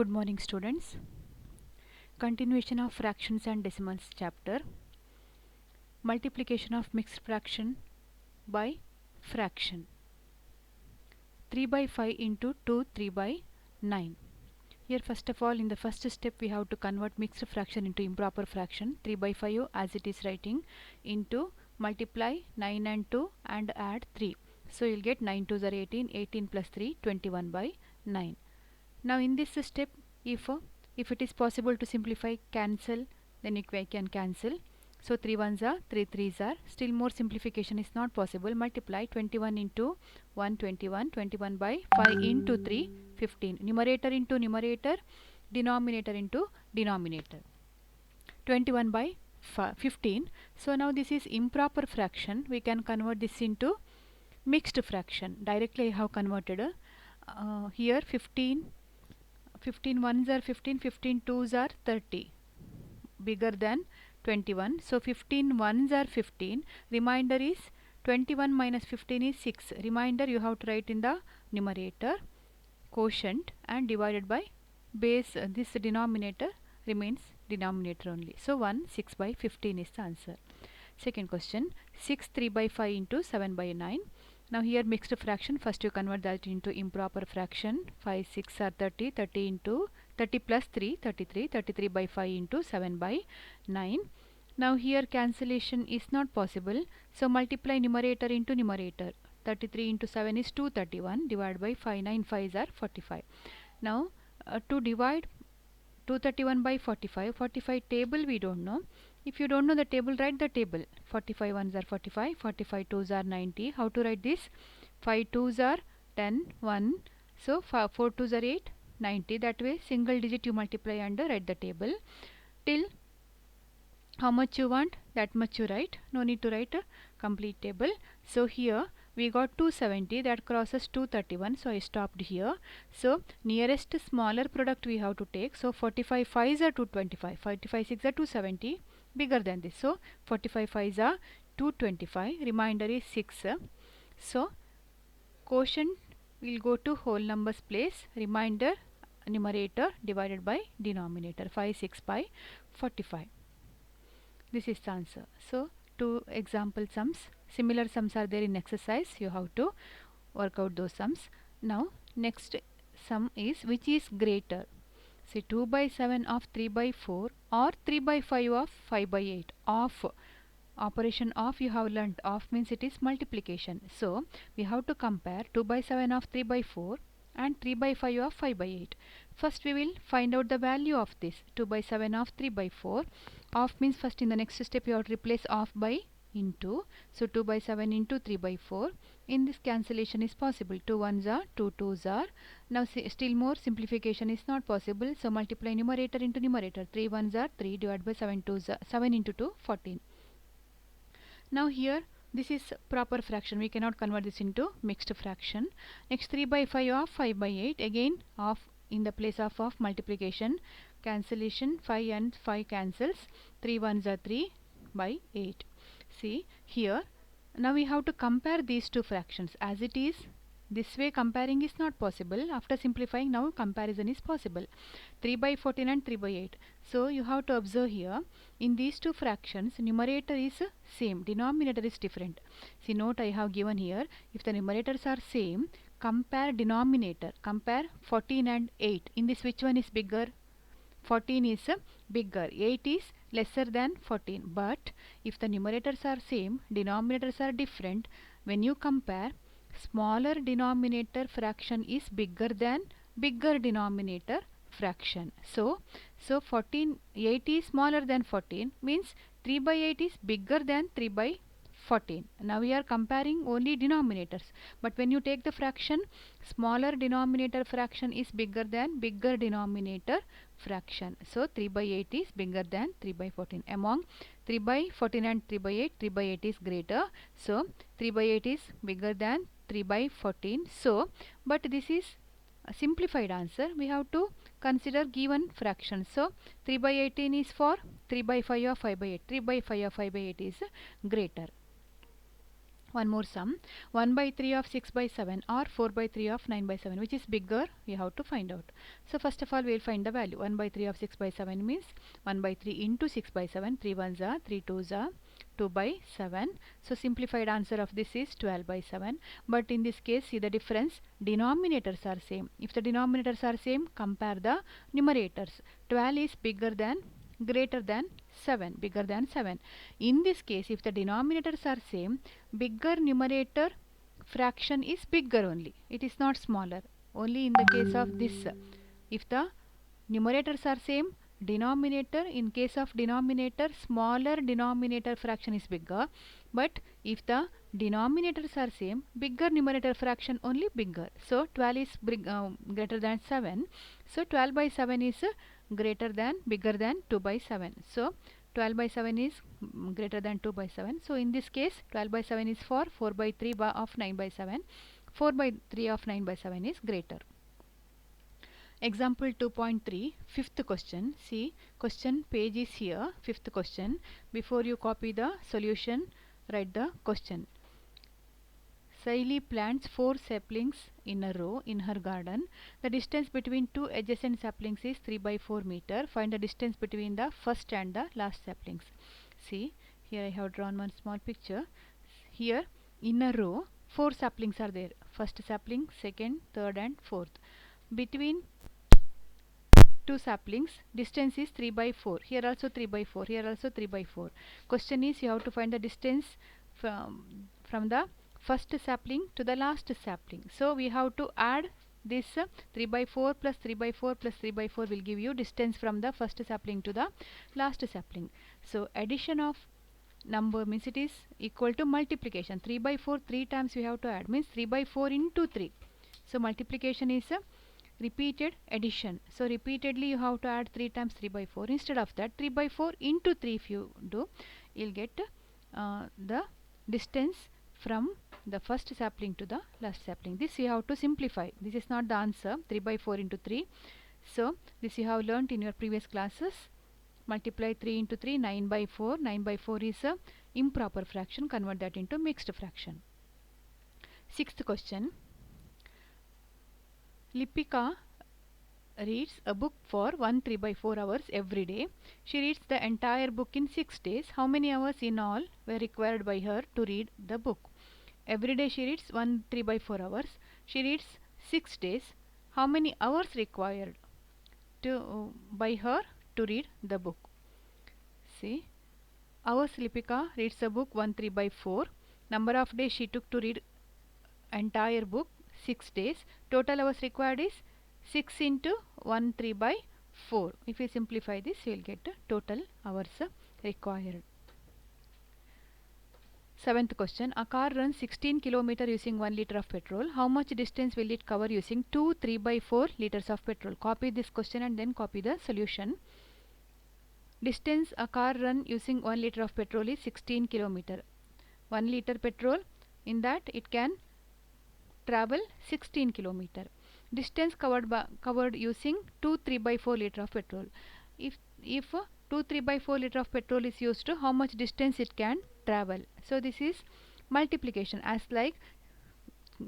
Good morning, students. Continuation of fractions and decimals chapter. Multiplication of mixed fraction by fraction. 3 by 5 into 2, 3 by 9. Here first of all, in the first step we have to convert mixed fraction into improper fraction. 3 by 5 as it is writing into multiply 9 and 2 and add 3. So you will get 9 2s are 18, 18 plus 3, 21 by 9. Now in this step, if it is possible to simplify, cancel, then you can cancel. So 3 1s are 3 3s are. Still more simplification is not possible. Multiply 21 into 1 21, 21 by 5 into 3 15. Numerator into numerator, denominator into denominator. 21 by 15. So now this is improper fraction. We can convert this into mixed fraction. Directly I have converted. Here 15 1s are 15, 15 2s are 30, bigger than 21. So 15 1s are 15. Remainder is 21 minus 15 is 6. Remainder you have to write in the numerator, quotient, and divided by base. This denominator remains denominator only. So 1 6 by 15 is the answer. Second question, 6 3 by 5 into 7 by 9. Now here mixed fraction, first you convert that into improper fraction. 5 6 are 30, 30 into 30 plus 3, 33, 33 by 5 into 7 by 9. Now here cancellation is not possible, so multiply numerator into numerator. 33 into 7 is 231, divided by 5, 9 5s are 45. Now to divide 231 by 45, 45 table we don't know. If you don't know the table, write the table. 45 1s are 45, 45 2s are 90. How to write this? 5 2s are 10, 1. So 4 2s are 8, 90. That way single digit you multiply and write the table. Till how much you want, that much you write. No need to write a complete table. So here we got 270, that crosses 231, so I stopped here. So nearest smaller product we have to take. So 45 5s are 225, 45 6 are 270, bigger than this. So 45 5s are 225, remainder is 6. So quotient will go to whole numbers place, remainder numerator divided by denominator, 5 6 by 45. This is the answer. So two example sums, similar sums are there in exercise. You have to work out those sums. Now next sum is, which is greater? Say 2 by 7 of 3 by 4 or 3 by 5 of 5 by 8. Of, operation of you have learnt. Of means it is multiplication. So we have to compare 2 by 7 of 3 by 4 and 3 by 5 of 5 by 8. First we will find out the value of this. 2 by 7 of 3 by 4. Of means first in the next step you have to replace of by into. So 2 by 7 into 3 by 4. In this cancellation is possible. 2 1s are 2 2s are. Now still more simplification is not possible. So multiply numerator into numerator. 3 1s are 3, divided by 7 2s are 7 into 2 14. Now here this is proper fraction. We cannot convert this into mixed fraction. Next 3 by 5 of 5 by 8. Again of in the place of multiplication. Cancellation, 5 and 5 cancels. 3 1s are 3 by 8. See here, now we have to compare these two fractions as it is. This way comparing is not possible. After simplifying, now comparison is possible. 3 by 14 and 3 by 8. So you have to observe here, in these two fractions numerator is same, denominator is different. See note I have given here, if the numerators are same, compare denominator, compare 14 and 8. In this which one is bigger? 14 is bigger, 8 is lesser than 14. But if the numerators are same, denominators are different, when you compare, smaller denominator fraction is bigger than bigger denominator fraction. So 8 is smaller than 14, means 3 by 8 is bigger than 3 by 14. Now we are comparing only denominators, but when you take the fraction, smaller denominator fraction is bigger than bigger denominator fraction. So 3 by 8 is bigger than 3 by 14. Among 3 by 14 and 3 by 8, 3 by 8 is greater. So 3 by 8 is bigger than 3 by 14. So but this is a simplified answer. We have to consider given fraction. So 3 by 18 is for 3 by 5 or 5 by 8. 3 by 5 or 5 by 8 is greater. One more sum, 1 by 3 of 6 by 7 or 4 by 3 of 9 by 7, which is bigger, we have to find out. So first of all we will find the value. 1 by 3 of 6 by 7 means 1 by 3 into 6 by 7, 3 ones are 3 twos are 2 by 7. So simplified answer of this is 12 by 7. But in this case, see the difference, denominators are same. If the denominators are same, compare the numerators. 12 is bigger than, greater than 7, bigger than 7. In this case, if the denominators are same, bigger numerator fraction is bigger only, it is not smaller. Only in the case of this, if the numerators are same, denominator, in case of denominator, smaller denominator fraction is bigger. But if the denominators are same, bigger numerator fraction only bigger. So 12 is greater than 7. So 12 by 7 is greater than, bigger than 2 by 7. So 12 by 7 is greater than 2 by 7. So in this case 12 by 7 is 4, 4 by 3 of 9 by 7, 4 by 3 of 9 by 7 is greater. Example 2.3, fifth question. See, question page is here, fifth question. Before you copy the solution, write the question. Saili plants 4 saplings in a row in her garden. The distance between two adjacent saplings is 3 by 4 meter. Find the distance between the first and the last saplings. See, here I have drawn one small picture. Here in a row 4 saplings are there. First sapling, second, third and fourth. Between two saplings, distance is 3 by 4. Here also 3 by 4. Here also 3 by 4. Question is, you have to find the distance from the first sapling to the last sapling. So we have to add this 3 by 4 plus 3 by 4 plus 3 by 4 will give you distance from the first sapling to the last sapling. So addition of number means it is equal to multiplication. 3 by 4 3 times we have to add, means 3 by 4 into 3. So multiplication is repeated addition. So repeatedly you have to add 3 times 3 by 4. Instead of that, 3 by 4 into 3 if you do, you'll get the distance from the first sapling to the last sapling. This you have to simplify. This is not the answer, 3 by 4 into 3. So this you have learnt in your previous classes. Multiply 3 into 3, 9 by 4. 9 by 4 is a improper fraction. Convert that into mixed fraction. Sixth question. Lipika reads a book for 3 by 4 hours every day. She reads the entire book in 6 days. How many hours in all were required by her to read the book? Every day she reads 3 by 4 hours. She reads 6 days. How many hours required by her to read the book? See, hours Lipika reads a book 3 by 4. Number of days she took to read entire book 6 days. Total hours required is 6 into 3 by 4. If you simplify this, you will get the total hours required. Seventh question. A car runs 16 km using 1 liter of petrol. How much distance will it cover using 2 3 by 4 liters of petrol? Copy this question and then copy the solution. Distance a car run using 1 liter of petrol is 16 km. 1 liter petrol, in that it can travel 16 km. Distance covered using 2 3 by 4 liter of petrol. If 2 3 by 4 liter of petrol is used, how much distance it can travel? So this is multiplication, as like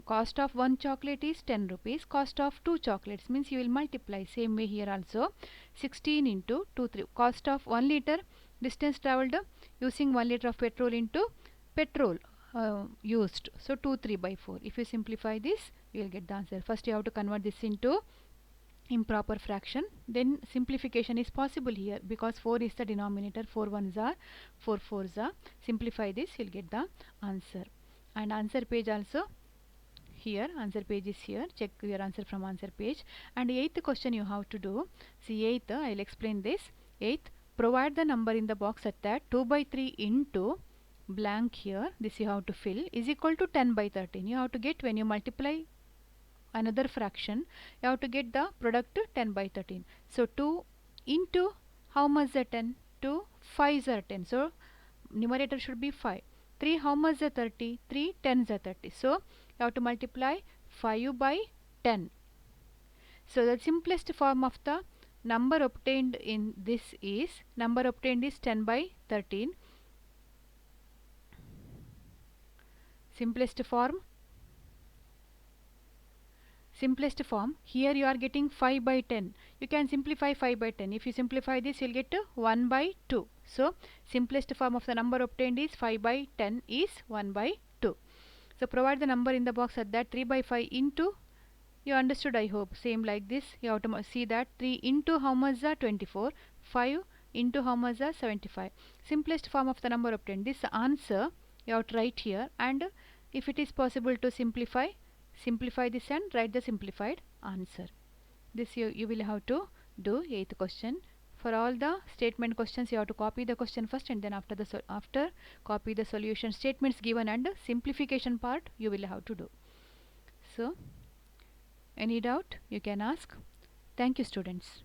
cost of 1 chocolate is 10 rupees. Cost of 2 chocolates means you will multiply. Same way here also, 16 into 2 3. Cost of 1 liter, distance travelled using 1 liter of petrol into petrol used. So 2 3 by 4. If you simplify this, you will get the answer. First you have to convert this into improper fraction, then simplification is possible here because 4 is the denominator, 4 ones are 4 fours are. Simplify this, you will get the answer. And answer page also here, answer page is here. Check your answer from answer page. And 8th question you have to do. See 8th, I will explain this. 8th, provide the number in the box at that 2 by 3 into blank here, this you have to fill, is equal to 10 by 13. You have to get, when you multiply another fraction, you have to get the product 10 by 13. So 2 into how much the 10? 2 5s are 10. So numerator should be 5. 3 how much the 30? 3 10s are 30. So you have to multiply 5 by 10. So the simplest form of the number obtained in this is, number obtained is 10 by 13. simplest form, here you are getting 5 by 10. You can simplify 5 by 10. If you simplify this, you will get 1 by 2. So simplest form of the number obtained is 5 by 10 is 1 by 2. So provide the number in the box at that 3 by 5 into, you understood I hope, same like this. You have to see that 3 into how much are 24, 5 into how much are 75. Simplest form of the number obtained. This answer you have to write here, and if it is possible to simplify this and write the simplified answer. This you will have to do 8th question. For all the statement questions, you have to copy the question first, and then after copy the solution statements given and simplification part you will have to do. So any doubt you can ask. Thank you, students.